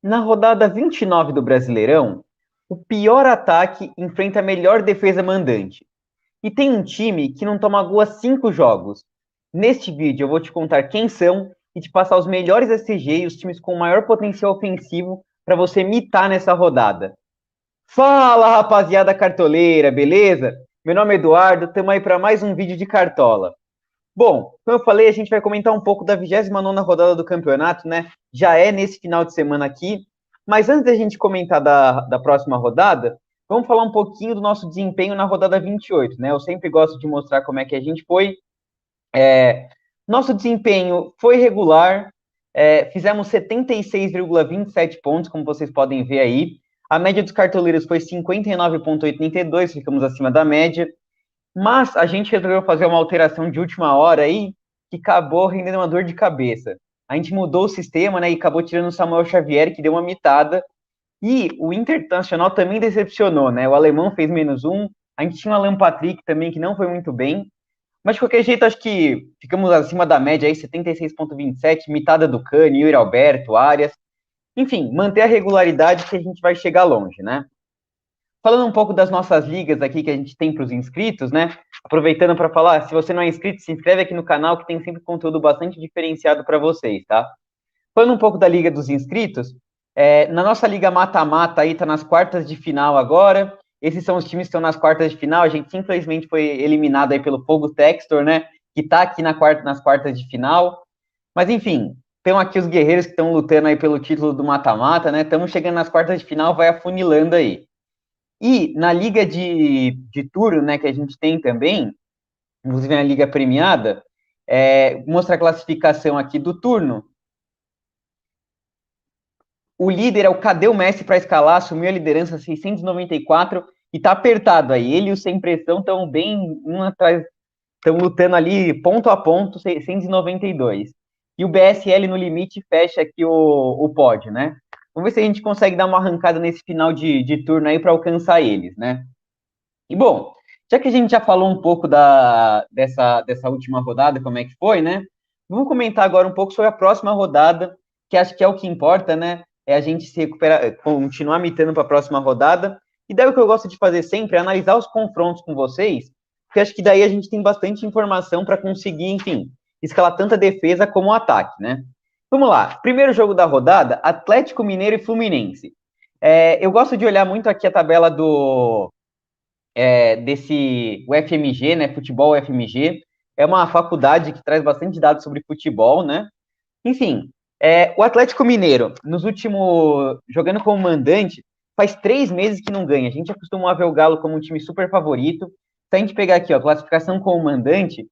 Na rodada 29 do Brasileirão, o pior ataque enfrenta a melhor defesa mandante. E tem um time que não toma gol há 5 jogos. Neste vídeo eu vou te contar quem são e te passar os melhores SG e os times com maior potencial ofensivo para você mitar nessa rodada. Fala, rapaziada cartoleira, beleza? Meu nome é Eduardo, estamos aí para mais um vídeo de Cartola. Bom, como eu falei, a gente vai comentar um pouco da 29ª rodada do campeonato, né? Já é nesse final de semana aqui. Mas antes da gente comentar da próxima rodada, vamos falar um pouquinho do nosso desempenho na rodada 28, né? Eu sempre gosto de mostrar como é que a gente foi. Nosso desempenho foi regular, fizemos 76,27 pontos, como vocês podem ver aí. A média dos cartoleiros foi 59,82, ficamos acima da média. Mas a gente resolveu fazer uma alteração de última hora aí, que acabou rendendo uma dor de cabeça. A gente mudou o sistema, né, e acabou tirando o Samuel Xavier, que deu uma mitada. E o Internacional também decepcionou, né? O alemão fez -1. A gente tinha o Alan Patrick também, que não foi muito bem. Mas de qualquer jeito, acho que ficamos acima da média aí, 76,27, mitada do Cani, Yuri Alberto, Arias. Enfim, manter a regularidade que a gente vai chegar longe, né? Falando um pouco das nossas ligas aqui que a gente tem para os inscritos, né? Aproveitando para falar, se você não é inscrito, se inscreve aqui no canal que tem sempre conteúdo bastante diferenciado para vocês, tá? Falando um pouco da liga dos inscritos, na nossa liga mata-mata aí tá nas quartas de final agora. Esses são os times que estão nas quartas de final. A gente simplesmente foi eliminado aí pelo Fogo Textor, né? Que tá aqui nas quartas de final. Mas enfim, tem aqui os guerreiros que estão lutando aí pelo título do mata-mata, né? Estamos chegando nas quartas de final, vai afunilando aí. E na liga de turno, né, que a gente tem também, inclusive na liga premiada, mostra a classificação aqui do turno. O líder é o Cadê o Messi para escalar, assumiu a liderança 694 e tá apertado aí. Ele e o Sem Pressão estão bem um atrás, estão lutando ali ponto a ponto, 692. E o BSL no limite fecha aqui o pódio, né? Vamos ver se a gente consegue dar uma arrancada nesse final de turno aí para alcançar eles, né? E bom, já que a gente já falou um pouco dessa última rodada, como é que foi, né? Vamos comentar agora um pouco sobre a próxima rodada, que acho que é o que importa, né? É a gente se recuperar, continuar mitando para a próxima rodada. E daí o que eu gosto de fazer sempre é analisar os confrontos com vocês, porque acho que daí a gente tem bastante informação para conseguir, enfim, escalar tanto a defesa como o ataque, né? Vamos lá. Primeiro jogo da rodada, Atlético Mineiro e Fluminense. Eu gosto de olhar muito aqui a tabela desse UFMG, né, Futebol UFMG, é uma faculdade que traz bastante dados sobre futebol, né? Enfim, o Atlético Mineiro, nos últimos, jogando como mandante, faz 3 meses que não ganha. A gente acostumou a ver o Galo como um time super favorito. Se a gente pegar aqui, ó, classificação como mandante,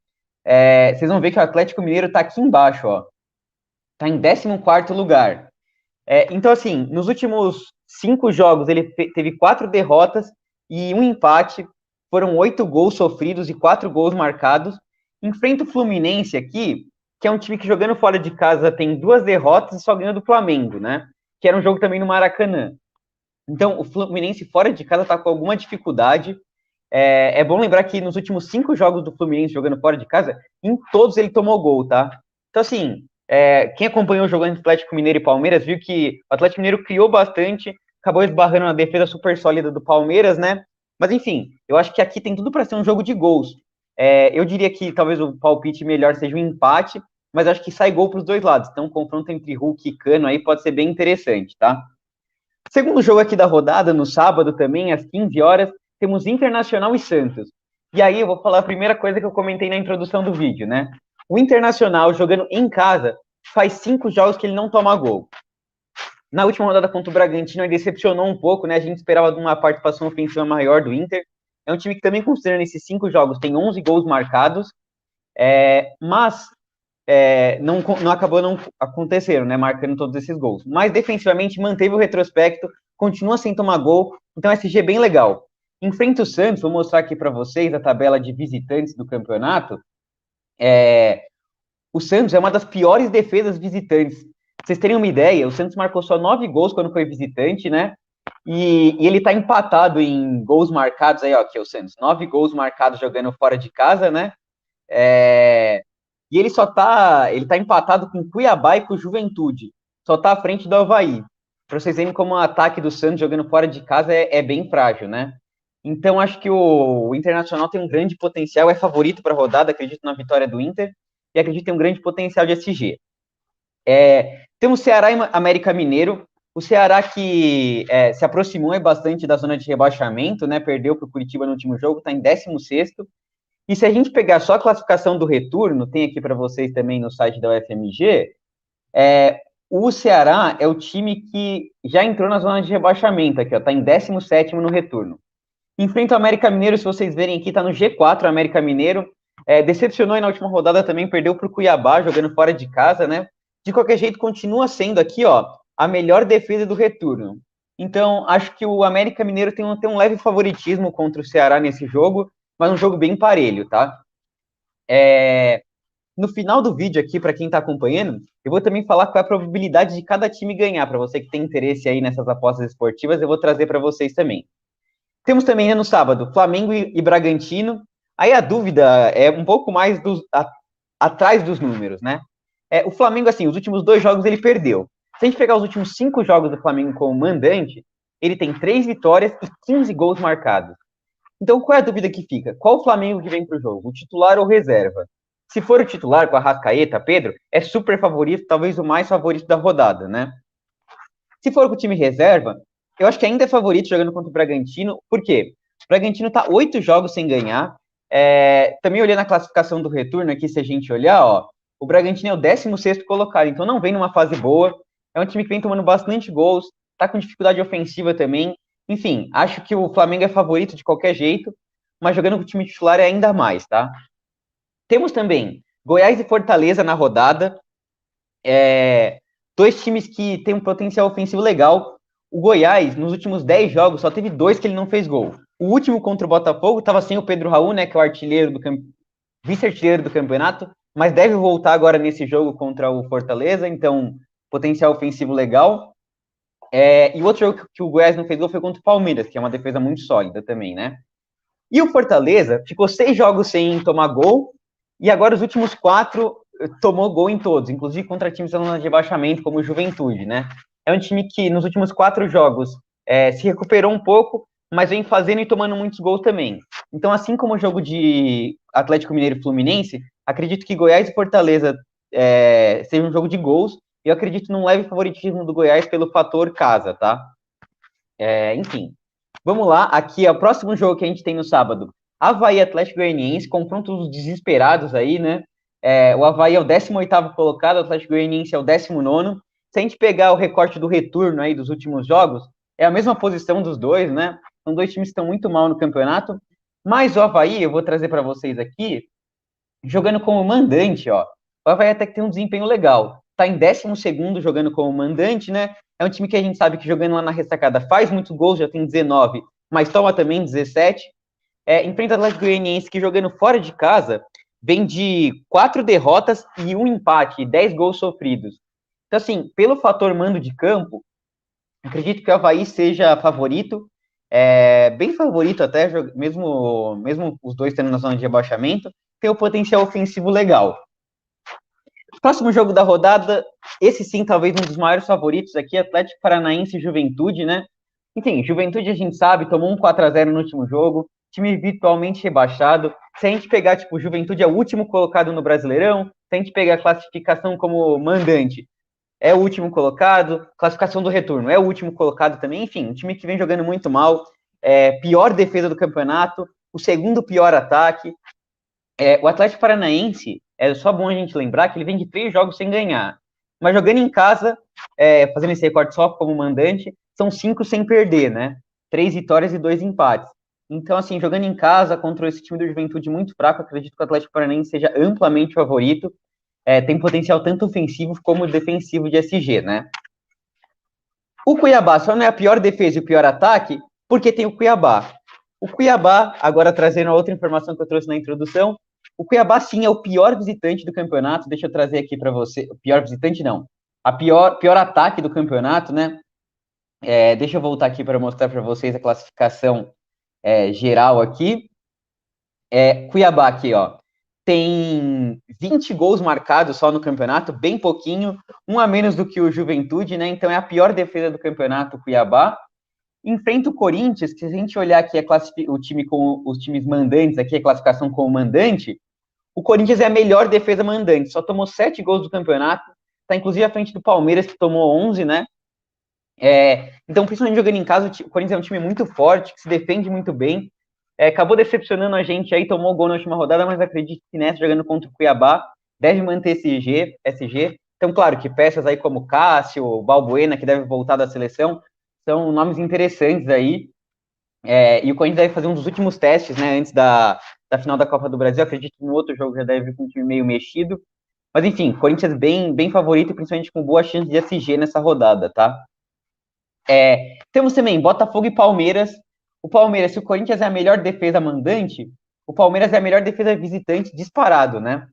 vocês vão ver que o Atlético Mineiro tá aqui embaixo, ó. Tá em 14º lugar. Então, assim, nos últimos 5 jogos, ele teve 4 derrotas e um empate. Foram 8 gols sofridos e 4 gols marcados. Enfrenta o Fluminense aqui, que é um time que jogando fora de casa tem 2 derrotas e só ganhou do Flamengo, né? Que era um jogo também no Maracanã. Então, o Fluminense fora de casa tá com alguma dificuldade. É bom lembrar que nos últimos 5 jogos do Fluminense jogando fora de casa, em todos ele tomou gol, tá? Então, assim, quem acompanhou o jogo entre Atlético Mineiro e Palmeiras viu que o Atlético Mineiro criou bastante, acabou esbarrando na defesa super sólida do Palmeiras, né? Mas, enfim, eu acho que aqui tem tudo para ser um jogo de gols. Eu diria que talvez o palpite melhor seja um empate, mas acho que sai gol para os dois lados. Então, um confronto entre Hulk e Cano aí pode ser bem interessante, tá? Segundo jogo aqui da rodada, no sábado também, às 15 horas, temos Internacional e Santos. E aí eu vou falar a primeira coisa que eu comentei na introdução do vídeo, né? O Internacional, jogando em casa, faz 5 jogos que ele não toma gol. Na última rodada contra o Bragantino, ele decepcionou um pouco, né? A gente esperava uma participação ofensiva maior do Inter. É um time que também, considerando esses 5 jogos, tem 11 gols marcados, mas não acabou não acontecendo, né? Marcando todos esses gols. Mas defensivamente manteve o retrospecto, continua sem tomar gol, então SG bem legal. Enfrenta o Santos, vou mostrar aqui para vocês a tabela de visitantes do campeonato. O Santos é uma das piores defesas visitantes. Pra vocês terem uma ideia, o Santos marcou só 9 gols quando foi visitante, né? E ele tá empatado em gols marcados aí, ó, aqui é o Santos. 9 gols marcados jogando fora de casa, né? E ele tá empatado com Cuiabá e com Juventude. Só tá à frente do Avaí. para vocês verem como o ataque do Santos jogando fora de casa é bem frágil, né? Então, acho que o Internacional tem um grande potencial, é favorito para a rodada, acredito na vitória do Inter, e acredito que tem um grande potencial de SG. Temos Ceará e América Mineiro. O Ceará que se aproximou bastante da zona de rebaixamento, né? Perdeu para o Curitiba no último jogo, está em 16º. E se a gente pegar só a classificação do retorno, tem aqui para vocês também no site da UFMG, o Ceará é o time que já entrou na zona de rebaixamento aqui, ó, tá em 17º no retorno. Enfrenta o América Mineiro, se vocês verem aqui, tá no G4 o América Mineiro. Decepcionou aí na última rodada também, perdeu para o Cuiabá, jogando fora de casa, né? De qualquer jeito, continua sendo aqui, ó, a melhor defesa do retorno. Então, acho que o América Mineiro tem um leve favoritismo contra o Ceará nesse jogo, mas um jogo bem parelho, tá? No final do vídeo aqui, para quem está acompanhando, eu vou também falar qual é a probabilidade de cada time ganhar. Para você que tem interesse aí nessas apostas esportivas, eu vou trazer para vocês também. Temos também no sábado, Flamengo e Bragantino. Aí a dúvida é um pouco mais atrás dos números, né? O Flamengo, assim, os últimos 2 jogos ele perdeu. Se a gente pegar os últimos 5 jogos do Flamengo como mandante, ele tem 3 vitórias e 15 gols marcados. Então, qual é a dúvida que fica? Qual o Flamengo que vem para o jogo? O titular ou reserva? Se for o titular, com a Arrascaeta, Pedro, é super favorito, talvez o mais favorito da rodada, né? Se for com o time reserva, eu acho que ainda é favorito jogando contra o Bragantino. Por quê? O Bragantino tá 8 jogos sem ganhar. Também olhando a classificação do retorno aqui, se a gente olhar, ó, o Bragantino é o 16º colocado, então não vem numa fase boa. É um time que vem tomando bastante gols, tá com dificuldade ofensiva também. Enfim, acho que o Flamengo é favorito de qualquer jeito, mas jogando com o time titular é ainda mais, tá? Temos também Goiás e Fortaleza na rodada. 2 times que têm um potencial ofensivo legal. O Goiás, nos últimos 10 jogos, só teve 2 que ele não fez gol. O último contra o Botafogo estava sem o Pedro Raul, né, que é o vice-artilheiro do campeonato, mas deve voltar agora nesse jogo contra o Fortaleza, então potencial ofensivo legal. E o outro jogo que o Goiás não fez gol foi contra o Palmeiras, que é uma defesa muito sólida também, né? E o Fortaleza ficou 6 jogos sem tomar gol, e agora os últimos 4 tomou gol em todos, inclusive contra times da zona de rebaixamento, como o Juventude, né? É um time que nos últimos 4 jogos se recuperou um pouco, mas vem fazendo e tomando muitos gols também. Então, assim como o jogo de Atlético Mineiro e Fluminense, acredito que Goiás e Fortaleza seja um jogo de gols, e eu acredito num leve favoritismo do Goiás pelo fator casa, tá? Enfim, vamos lá. Aqui é o próximo jogo que a gente tem no sábado. Avaí Atlético Goianiense, confrontos desesperados aí, né? O Avaí é o 18º colocado, o Atlético Goianiense é o 19º. Se a gente pegar o recorte do retorno aí dos últimos jogos, é a mesma posição dos dois, né? São 2 times que estão muito mal no campeonato. Mas o Avaí, eu vou trazer para vocês aqui, jogando como mandante, ó. O Avaí até que tem um desempenho legal. Tá em 12º jogando como mandante, né? É um time que a gente sabe que jogando lá na ressacada faz muitos gols, já tem 19, mas toma também 17. Enfrenta o Atlético Goianiense que jogando fora de casa vem de 4 derrotas e 1 empate, 10 gols sofridos. Então, assim, pelo fator mando de campo, acredito que o Avaí seja favorito, bem favorito até, mesmo os dois tendo na zona de rebaixamento, tem o potencial ofensivo legal. Próximo jogo da rodada, esse sim, talvez um dos maiores favoritos aqui, Atlético Paranaense e Juventude, né? Enfim, Juventude a gente sabe, tomou um 4-0 no último jogo, time virtualmente rebaixado. Se a gente pegar, tipo, Juventude é o último colocado no Brasileirão, se a gente pegar a classificação como mandante, é o último colocado, classificação do retorno é o último colocado também, enfim, um time que vem jogando muito mal, pior defesa do campeonato, o segundo pior ataque. O Atlético Paranaense, é só bom a gente lembrar que ele vem de 3 jogos sem ganhar, mas jogando em casa, fazendo esse recorte só como mandante, são 5 sem perder, né? 3 vitórias e 2 empates. Então, assim, jogando em casa contra esse time do Juventude muito fraco, acredito que o Atlético Paranaense seja amplamente favorito. Tem potencial tanto ofensivo como defensivo de SG, né? O Cuiabá só não é a pior defesa e o pior ataque porque tem o Cuiabá. O Cuiabá, agora trazendo a outra informação que eu trouxe na introdução, o Cuiabá sim é o pior visitante do campeonato. Deixa eu trazer aqui para você. O pior visitante não. A pior ataque do campeonato, né? Deixa eu voltar aqui para mostrar para vocês a classificação geral aqui. Cuiabá aqui, ó, tem 20 gols marcados só no campeonato, bem pouquinho, um a menos do que o Juventude, né? Então é a pior defesa do campeonato, o Cuiabá. Enfrenta o Corinthians, que se a gente olhar aqui o time com os times mandantes, aqui a classificação como mandante, o Corinthians é a melhor defesa mandante, só tomou 7 gols do campeonato, está inclusive à frente do Palmeiras, que tomou 11, né? Então, principalmente jogando em casa, o Corinthians é um time muito forte, que se defende muito bem. Acabou decepcionando a gente aí, tomou gol na última rodada, mas acredito que nessa, jogando contra o Cuiabá, deve manter esse SG. Então, claro, que peças aí como Cássio, Balbuena, que deve voltar da seleção, são nomes interessantes aí. E o Corinthians deve fazer um dos últimos testes, né, antes da final da Copa do Brasil. Acredito que no outro jogo já deve vir com um time meio mexido. Mas, enfim, Corinthians bem favorito, principalmente com boa chance de SG nessa rodada, tá? Temos também Botafogo e Palmeiras. O Palmeiras, se o Corinthians é a melhor defesa mandante, o Palmeiras é a melhor defesa visitante disparado, né?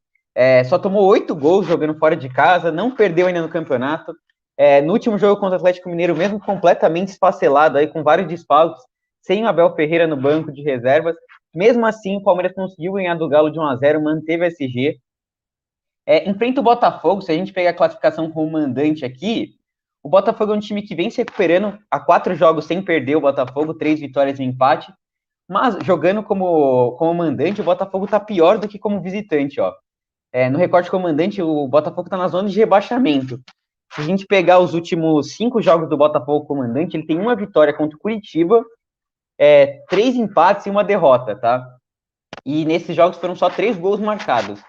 Só tomou 8 gols jogando fora de casa, não perdeu ainda no campeonato. No último jogo contra o Atlético Mineiro, mesmo completamente esfacelado, aí, com vários desfalques, sem o Abel Ferreira no banco de reservas, mesmo assim o Palmeiras conseguiu ganhar do Galo de 1-0, manteve a SG. Enfrenta o Botafogo, se a gente pegar a classificação como mandante aqui, o Botafogo é um time que vem se recuperando há 4 jogos sem perder. O Botafogo, 3 vitórias e um empate, mas jogando como mandante, o Botafogo tá pior do que como visitante, ó. No recorte como mandante, o Botafogo tá na zona de rebaixamento. Se a gente pegar os últimos 5 jogos do Botafogo como mandante, ele tem uma vitória contra o Curitiba, 3 empates e uma derrota, tá? E nesses jogos foram só 3 gols marcados.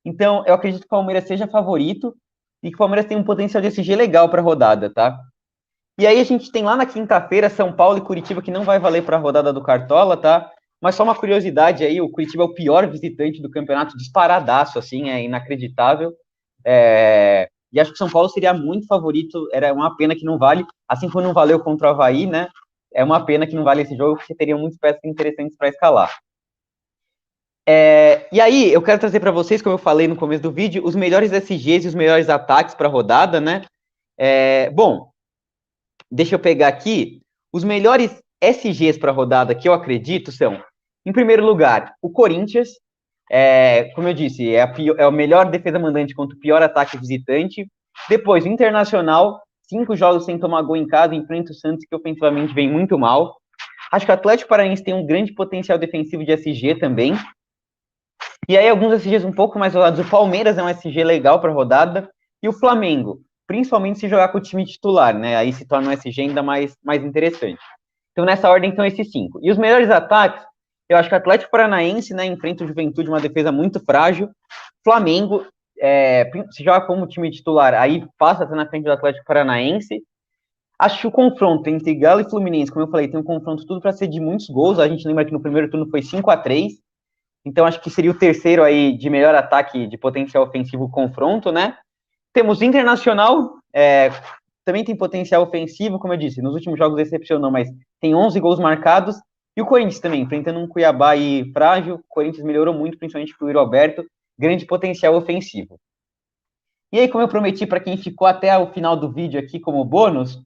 Então, eu acredito que o Palmeiras seja favorito e que o Palmeiras tem um potencial de SG legal para a rodada, tá? E aí a gente tem lá na quinta-feira São Paulo e Curitiba, que não vai valer para a rodada do Cartola, tá? Mas só uma curiosidade aí, o Curitiba é o pior visitante do campeonato, disparadaço, assim, é inacreditável. E acho que o São Paulo seria muito favorito, era uma pena que não vale, assim como não valeu contra o Avaí, né? É uma pena que não vale esse jogo, porque teriam muitas peças interessantes para escalar. E aí, eu quero trazer para vocês, como eu falei no começo do vídeo, os melhores SGs e os melhores ataques para a rodada, né? Bom, deixa eu pegar aqui. Os melhores SGs para a rodada que eu acredito são, em primeiro lugar, o Corinthians. Como eu disse, é a melhor defesa mandante contra o pior ataque visitante. Depois, o Internacional, 5 jogos sem tomar gol em casa, enfrenta o Santos, que ofensivamente vem muito mal. Acho que o Atlético Paranaense tem um grande potencial defensivo de SG também. E aí, alguns SGs um pouco mais rolados. O Palmeiras é um SG legal para a rodada. E o Flamengo, principalmente se jogar com o time titular, né? Aí se torna um SG ainda mais interessante. Então, nessa ordem, estão esses 5. E os melhores ataques, eu acho que o Atlético Paranaense, né, enfrenta o Juventude, uma defesa muito frágil. Flamengo, se joga como time titular, aí passa a estar na frente do Atlético Paranaense. Acho que o confronto entre Galo e Fluminense, como eu falei, tem um confronto tudo para ser de muitos gols. A gente lembra que no primeiro turno foi 5-3. Então, acho que seria o terceiro aí de melhor ataque de potencial ofensivo confronto, né? Temos Internacional, também tem potencial ofensivo, como eu disse, nos últimos jogos decepcionou, mas tem 11 gols marcados. E o Corinthians também, enfrentando um Cuiabá aí frágil. O Corinthians melhorou muito, principalmente com o Roberto, grande potencial ofensivo. E aí, como eu prometi para quem ficou até o final do vídeo aqui como bônus,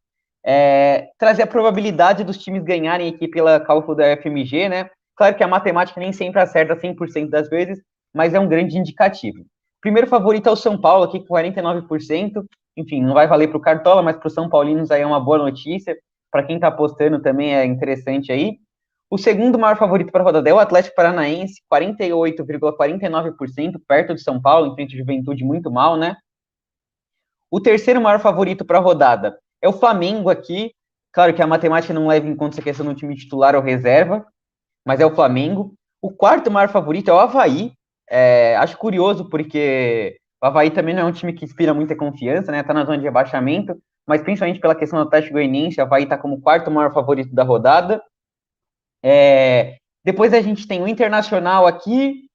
trazer a probabilidade dos times ganharem aqui pela cálculo da FMG, né? Claro que a matemática nem sempre acerta 100% das vezes, mas é um grande indicativo. Primeiro favorito é o São Paulo, aqui com 49%. Enfim, não vai valer para o Cartola, mas para os São Paulinos aí é uma boa notícia. Para quem está apostando também é interessante aí. O segundo maior favorito para a rodada é o Atlético Paranaense, 48,49%, perto de São Paulo, em frente à Juventude muito mal, né? O terceiro maior favorito para a rodada é o Flamengo aqui. Claro que a matemática não leva em conta essa questão do time titular ou reserva, mas é o Flamengo. O quarto maior favorito é o Avaí. Acho curioso, porque o Avaí também não é um time que inspira muita confiança, né? Tá na zona de rebaixamento, mas principalmente pela questão do Atlético Goianiense, o Avaí tá como quarto maior favorito da rodada. Depois a gente tem o Internacional aqui,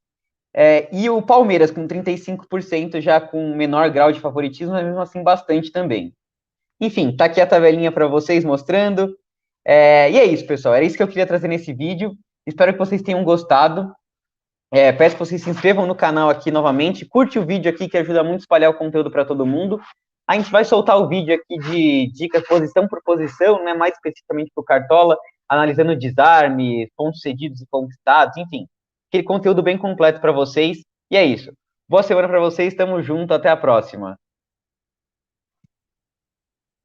e o Palmeiras com 35%, já com menor grau de favoritismo, mas mesmo assim bastante também. Enfim, tá aqui a tabelinha para vocês mostrando. E é isso, pessoal. Era isso que eu queria trazer nesse vídeo. Espero que vocês tenham gostado. Peço que vocês se inscrevam no canal aqui novamente. Curte o vídeo aqui, que ajuda muito a espalhar o conteúdo para todo mundo. A gente vai soltar o vídeo aqui de dicas posição por posição, né, mais especificamente para o Cartola, analisando desarmes, pontos cedidos e conquistados, enfim. Aquele conteúdo bem completo para vocês. E é isso. Boa semana para vocês, tamo junto, até a próxima.